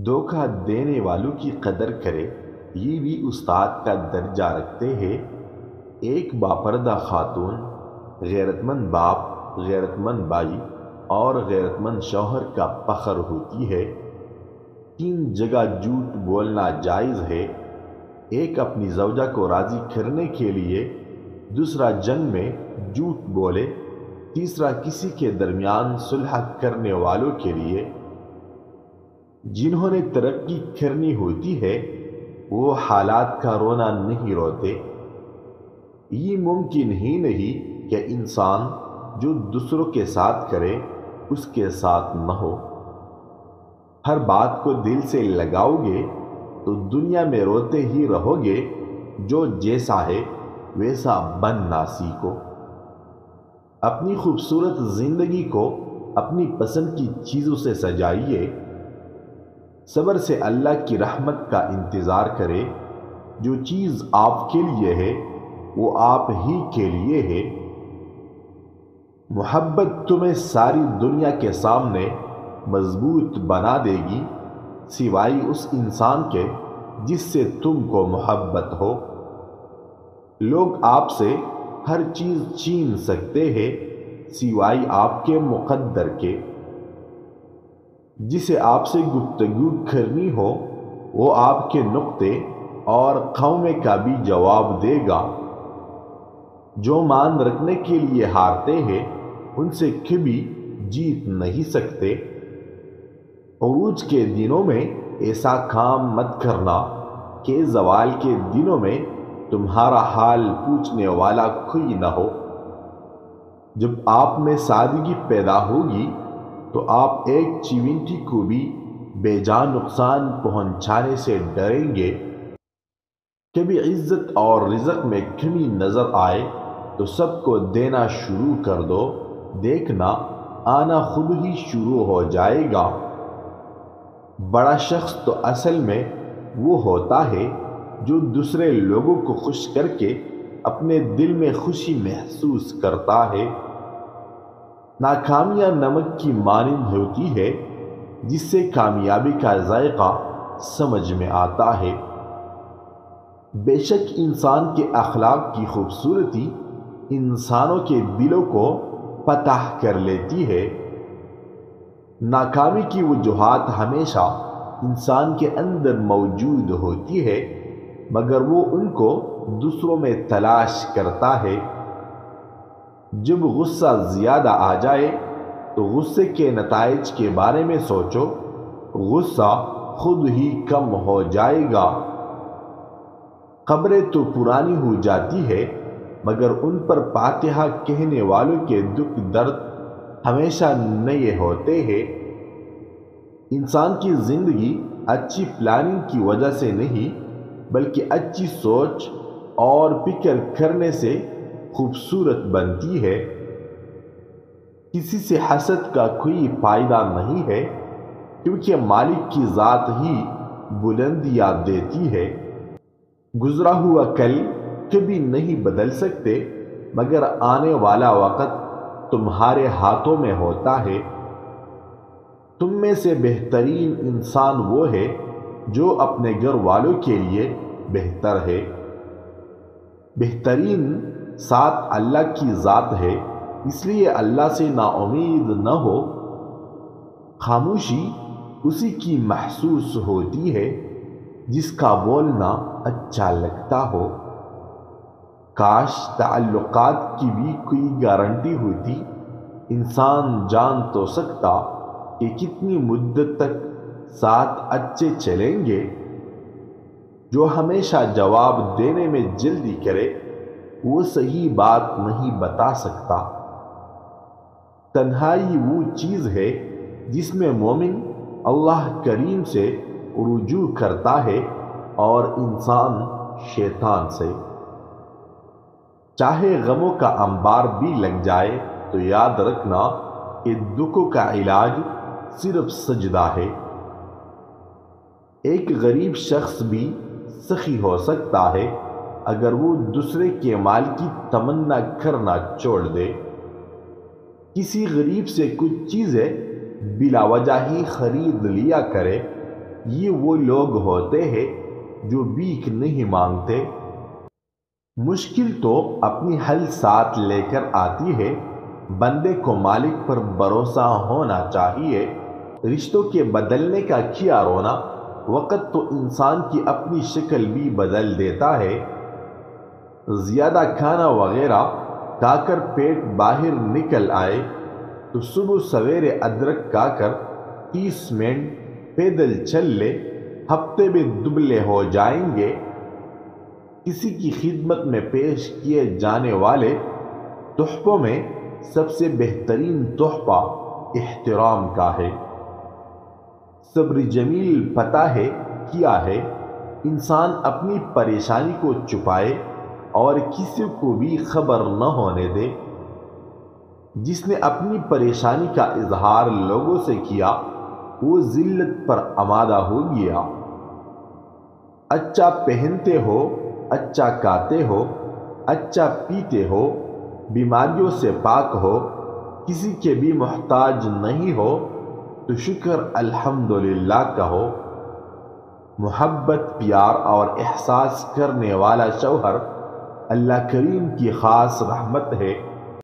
دھوکہ دینے والوں کی قدر کرے، یہ بھی استاد کا درجہ رکھتے ہیں۔ ایک باپردہ خاتون، غیرت مند باپ، غیرت مند بھائی اور غیرت مند شوہر کا فخر ہوتی ہے۔ 3 جگہ جھوٹ بولنا جائز ہے: ایک اپنی زوجہ کو راضی کرنے کے لیے، دوسرا جنگ میں جھوٹ بولے، تیسرا کسی کے درمیان صلح کرنے والوں کے لیے۔ جنہوں نے ترقی کرنی ہوتی ہے وہ حالات کا رونا نہیں روتے۔ یہ ممکن ہی نہیں کہ انسان جو دوسروں کے ساتھ کرے اس کے ساتھ نہ ہو۔ ہر بات کو دل سے لگاؤ گے تو دنیا میں روتے ہی رہو گے۔ جو جیسا ہے ویسا بننا سیکھو۔ اپنی خوبصورت زندگی کو اپنی پسند کی چیزوں سے سجائیے۔ صبر سے اللہ کی رحمت کا انتظار کرے۔ جو چیز آپ کے لیے ہے وہ آپ ہی کے لیے ہے۔ محبت تمہیں ساری دنیا کے سامنے مضبوط بنا دے گی، سوائے اس انسان کے جس سے تم کو محبت ہو۔ لوگ آپ سے ہر چیز چھین سکتے ہیں سوائے آپ کے مقدر کے۔ جسے آپ سے گفتگو کرنی ہو وہ آپ کے نقطے اور قومے کا بھی جواب دے گا۔ جو مان رکھنے کے لیے ہارتے ہیں ان سے کبھی جیت نہیں سکتے۔ عروج کے دنوں میں ایسا کام مت کرنا کہ زوال کے دنوں میں تمہارا حال پوچھنے والا کوئی نہ ہو۔ جب آپ میں سادگی پیدا ہوگی تو آپ ایک چیونٹی کو بھی بے جان نقصان پہنچانے سے ڈریں گے۔ کبھی عزت اور رزق میں کمی نظر آئے تو سب کو دینا شروع کر دو، دیکھنا آنا خود ہی شروع ہو جائے گا۔ بڑا شخص تو اصل میں وہ ہوتا ہے جو دوسرے لوگوں کو خوش کر کے اپنے دل میں خوشی محسوس کرتا ہے۔ ناکامیاں نمک کی مانند ہوتی ہے جس سے کامیابی کا ذائقہ سمجھ میں آتا ہے۔ بے شک انسان کے اخلاق کی خوبصورتی انسانوں کے دلوں کو فتح کر لیتی ہے۔ ناکامی کی وجوہات ہمیشہ انسان کے اندر موجود ہوتی ہے مگر وہ ان کو دوسروں میں تلاش کرتا ہے۔ جب غصہ زیادہ آ جائے تو غصے کے نتائج کے بارے میں سوچو، غصہ خود ہی کم ہو جائے گا۔ قبریں تو پرانی ہو جاتی ہے مگر ان پر فاتحہ کہنے والوں کے دکھ درد ہمیشہ نئے ہوتے ہیں۔ انسان کی زندگی اچھی پلاننگ کی وجہ سے نہیں بلکہ اچھی سوچ اور فکر کرنے سے خوبصورت بنتی ہے۔ کسی سے حسد کا کوئی فائدہ نہیں ہے کیونکہ مالک کی ذات ہی بلندیاں دیتی ہے۔ گزرا ہوا کل کبھی نہیں بدل سکتے مگر آنے والا وقت تمہارے ہاتھوں میں ہوتا ہے۔ تم میں سے بہترین انسان وہ ہے جو اپنے گھر والوں کے لیے بہتر ہے۔ بہترین ساتھ اللہ کی ذات ہے، اس لیے اللہ سے نا امید نہ ہو۔ خاموشی اسی کی محسوس ہوتی ہے جس کا بولنا اچھا لگتا ہو۔ کاش تعلقات کی بھی کوئی گارنٹی ہوتی، انسان جان تو سکتا کہ کتنی مدت تک ساتھ اچھے چلیں گے۔ جو ہمیشہ جواب دینے میں جلدی کرے وہ صحیح بات نہیں بتا سکتا۔ تنہائی وہ چیز ہے جس میں مومن اللہ کریم سے رجوع کرتا ہے اور انسان شیطان سے۔ چاہے غموں کا انبار بھی لگ جائے تو یاد رکھنا کہ دکھوں کا علاج صرف سجدہ ہے۔ ایک غریب شخص بھی سخی ہو سکتا ہے اگر وہ دوسرے کے مال کی تمنا کرنا چھوڑ دے۔ کسی غریب سے کچھ چیزیں بلا وجہ ہی خرید لیا کرے یہ وہ لوگ ہوتے ہیں جو بھیک نہیں مانگتے۔ مشکل تو اپنی حل ساتھ لے کر آتی ہے، بندے کو مالک پر بھروسہ ہونا چاہیے۔ رشتوں کے بدلنے کا کیا رونا، وقت تو انسان کی اپنی شکل بھی بدل دیتا ہے۔ زیادہ کھانا وغیرہ کھا کر پیٹ باہر نکل آئے تو صبح سویرے ادرک کھا کر 30 منٹ پیدل چل لے، ہفتے میں دبلے ہو جائیں گے۔ کسی کی خدمت میں پیش کیے جانے والے تحفوں میں سب سے بہترین تحفہ احترام کا ہے۔ صبر جمیل پتہ ہے کیا ہے، انسان اپنی پریشانی کو چھپائے اور کسی کو بھی خبر نہ ہونے دے۔ جس نے اپنی پریشانی کا اظہار لوگوں سے کیا وہ ذلت پر آمادہ ہو گیا۔ اچھا پہنتے ہو، اچھا کھاتے ہو، اچھا پیتے ہو، بیماریوں سے پاک ہو، کسی کے بھی محتاج نہیں ہو تو شکر الحمدللہ کہو۔ محبت، پیار اور احساس کرنے والا شوہر اللہ کریم کی خاص رحمت ہے۔